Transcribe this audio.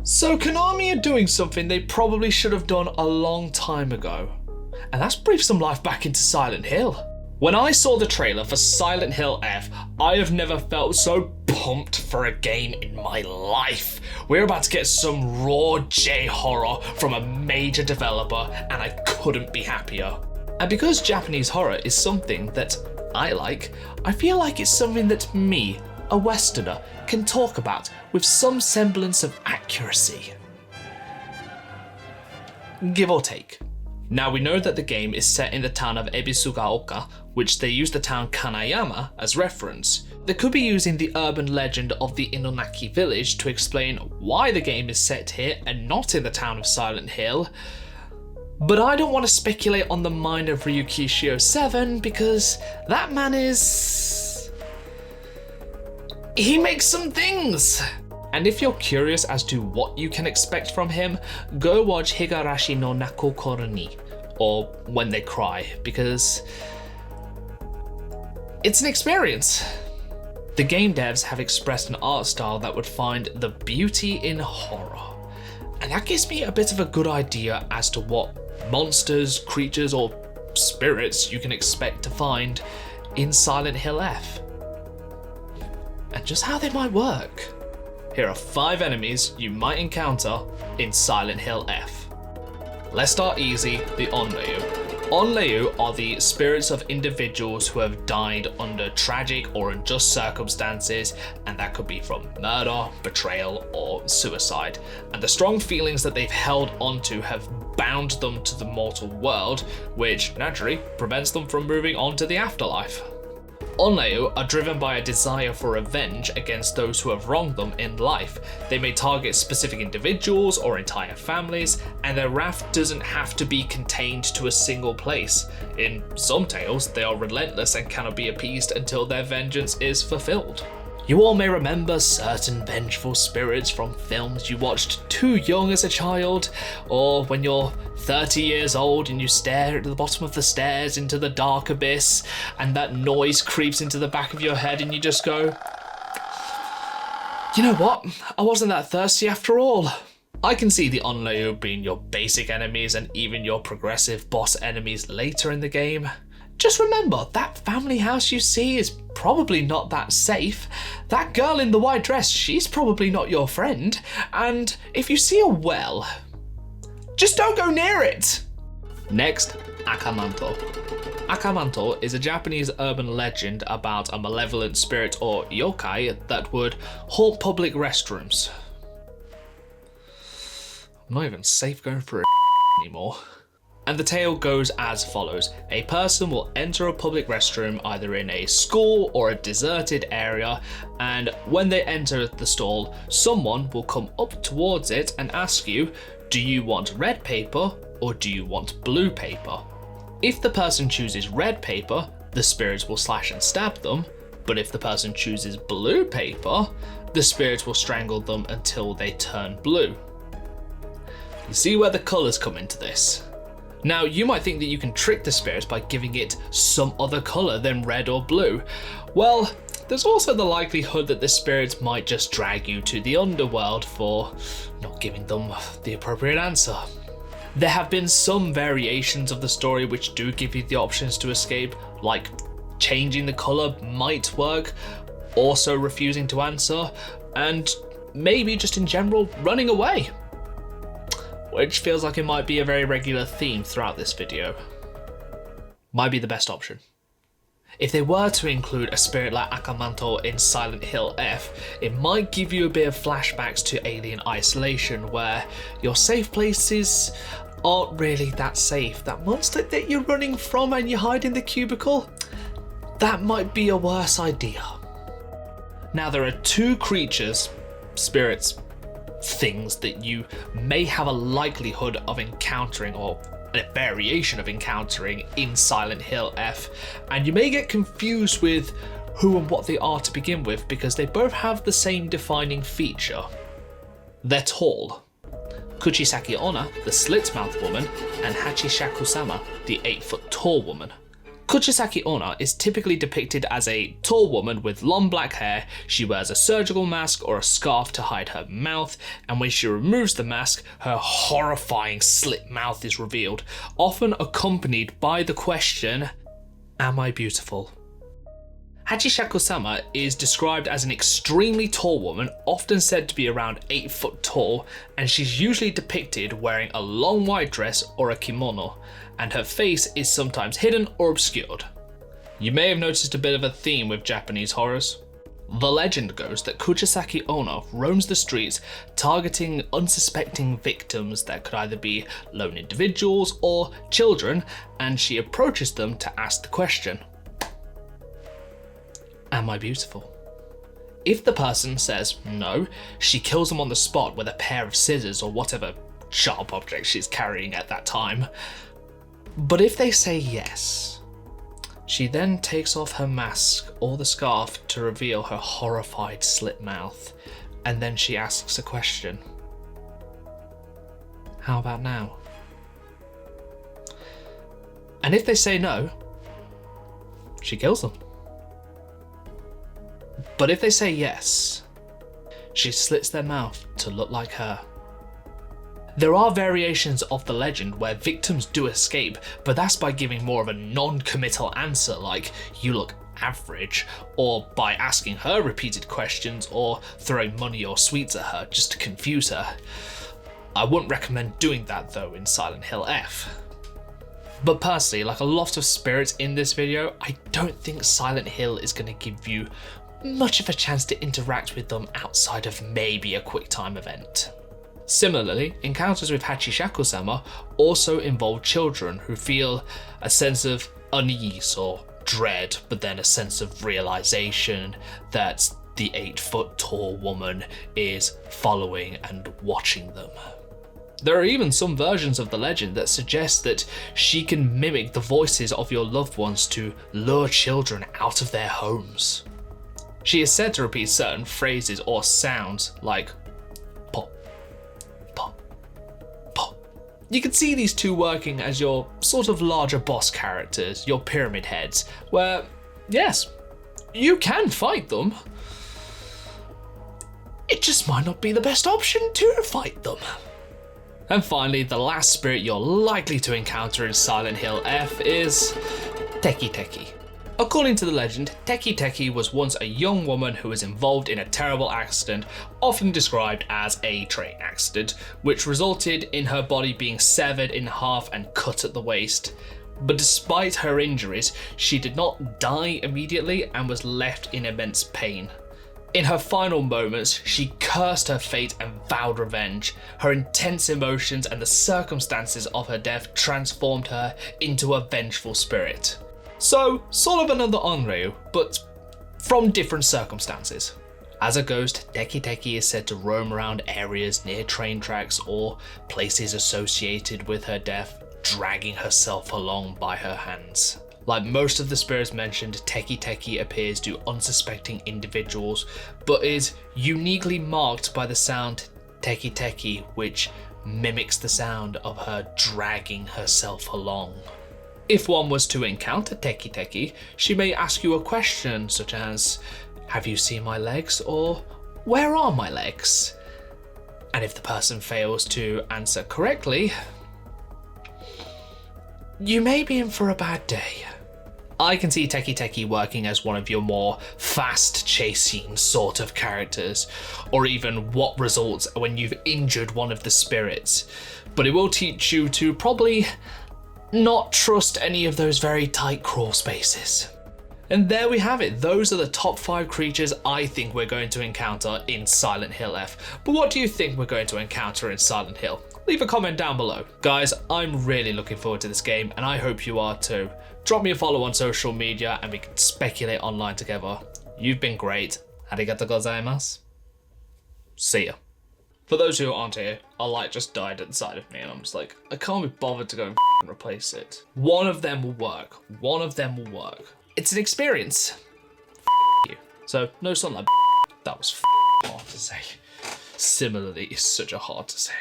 So Konami are doing something they probably should have done a long time ago, and that's breathe some life back into Silent Hill. When I saw the trailer for Silent Hill F, I have never felt so pumped for a game in my life. We're about to get some raw J-horror from a major developer, and I couldn't be happier. And because Japanese horror is something that I like, I feel like it's something that me, a Westerner, can talk about with some semblance of accuracy. Give or take. Now we know that the game is set in the town of Ebisugaoka, which they use the town Kanayama as reference. They could be using the urban legend of the Inonaki village to explain why the game is set here and not in the town of Silent Hill. But I don't want to speculate on the mind of Ryukishio 7 because that man he makes some things! And if you're curious as to what you can expect from him, go watch Higarashi no Nakokoro ni, or When They Cry, because it's an experience. The game devs have expressed an art style that would find the beauty in horror. And that gives me a bit of a good idea as to what monsters, creatures, or spirits you can expect to find in Silent Hill F. And just how they might work. Here are 5 enemies you might encounter in Silent Hill F. Let's start easy, the Onryo. Onryo are the spirits of individuals who have died under tragic or unjust circumstances, and that could be from murder, betrayal, or suicide. And the strong feelings that they've held onto have bound them to the mortal world, which naturally prevents them from moving on to the afterlife. Onryo are driven by a desire for revenge against those who have wronged them in life. They may target specific individuals or entire families, and their wrath doesn't have to be contained to a single place. In some tales, they are relentless and cannot be appeased until their vengeance is fulfilled. You all may remember certain vengeful spirits from films you watched too young as a child, or when you're 30 years old and you stare at the bottom of the stairs into the dark abyss, and that noise creeps into the back of your head and you just go, you know what, I wasn't that thirsty after all. I can see the Onryo being your basic enemies and even your progressive boss enemies later in the game. Just remember, that family house you see is probably not that safe. That girl in the white dress, she's probably not your friend. And if you see a well, just don't go near it. Next, Manto. Manto is a Japanese urban legend about a malevolent spirit or yokai that would haunt public restrooms. I'm not even safe going through it anymore. And the tale goes as follows. A person will enter a public restroom either in a school or a deserted area, and when they enter the stall, someone will come up towards it and ask you, do you want red paper or do you want blue paper? If the person chooses red paper, the spirits will slash and stab them, but if the person chooses blue paper, the spirits will strangle them until they turn blue. You see where the colours come into this? Now, you might think that you can trick the spirits by giving it some other colour than red or blue. Well, there's also the likelihood that the spirits might just drag you to the underworld for not giving them the appropriate answer. There have been some variations of the story which do give you the options to escape, like changing the colour might work, also refusing to answer, and maybe just in general running away. Which feels like it might be a very regular theme throughout this video. Might be the best option. If they were to include a spirit like Manto in Silent Hill F, it might give you a bit of flashbacks to Alien Isolation, where your safe places aren't really that safe. That monster that you're running from and you hide in the cubicle, that might be a worse idea. Now there are 2 creatures, spirits, things that you may have a likelihood of encountering, or a variation of encountering, in Silent Hill F, and you may get confused with who and what they are to begin with because they both have the same defining feature. They're tall. Kuchisake-Onna, the Slit-Mouthed Woman, and Hachishakusama, the 8-foot tall woman. Kuchisake-Onna is typically depicted as a tall woman with long black hair. She wears a surgical mask or a scarf to hide her mouth, and when she removes the mask, her horrifying slit mouth is revealed, often accompanied by the question, "Am I beautiful?" Hachishakusama is described as an extremely tall woman, often said to be around 8 foot tall, and she's usually depicted wearing a long white dress or a kimono, and her face is sometimes hidden or obscured. You may have noticed a bit of a theme with Japanese horrors. The legend goes that Kuchisake-Onna roams the streets targeting unsuspecting victims that could either be lone individuals or children, and she approaches them to ask the question, "Am I beautiful?" If the person says no, she kills them on the spot with a pair of scissors or whatever sharp object she's carrying at that time. But if they say yes, she then takes off her mask or the scarf to reveal her horrified slit mouth, and then she asks a question. "How about now?" And if they say no, she kills them. But if they say yes, she slits their mouth to look like her. There are variations of the legend where victims do escape, but that's by giving more of a non-committal answer like, "You look average," or by asking her repeated questions or throwing money or sweets at her just to confuse her. I wouldn't recommend doing that though in Silent Hill F. But personally, like a lot of spirits in this video, I don't think Silent Hill is going to give you much of a chance to interact with them outside of maybe a quick time event. Similarly, encounters with Hachishakusama also involve children who feel a sense of unease or dread, but then a sense of realization that the 8 foot tall woman is following and watching them. There are even some versions of the legend that suggest that she can mimic the voices of your loved ones to lure children out of their homes. She is said to repeat certain phrases or sounds like pop, pop, pop. You can see these two working as your sort of larger boss characters, your pyramid heads, where, yes, you can fight them. It just might not be the best option to fight them. And finally, the last spirit you're likely to encounter in Silent Hill F is Teke. According to the legend, Teke was once a young woman who was involved in a terrible accident, often described as a train accident, which resulted in her body being severed in half and cut at the waist. But despite her injuries, she did not die immediately and was left in immense pain. In her final moments, she cursed her fate and vowed revenge. Her intense emotions and the circumstances of her death transformed her into a vengeful spirit. So, sort of another Onryo, but from different circumstances. As a ghost, Teke is said to roam around areas near train tracks or places associated with her death, dragging herself along by her hands. Like most of the spirits mentioned, Teke appears to unsuspecting individuals, but is uniquely marked by the sound Teke, which mimics the sound of her dragging herself along. If one was to encounter Teke, she may ask you a question such as, "Have you seen my legs?" or "Where are my legs?" And if the person fails to answer correctly, you may be in for a bad day. I can see Teke working as one of your more fast chasing sort of characters, or even what results when you've injured one of the spirits, but it will teach you to probably not trust any of those very tight crawl spaces. And there we have it. Those are the top 5 creatures I think we're going to encounter in Silent Hill F. But what do you think we're going to encounter in Silent Hill? Leave a comment down below. Guys, I'm really looking forward to this game, and I hope you are too. Drop me a follow on social media and we can speculate online together. You've been great. Arigatou gozaimasu. See ya. For those who aren't here, a light just died at the side of me and I'm just like, I can't be bothered to go and replace it. One of them will work. One of them will work. It's an experience. You. So, no sunlight. That was hard to say. Similarly, it's such a hard to say.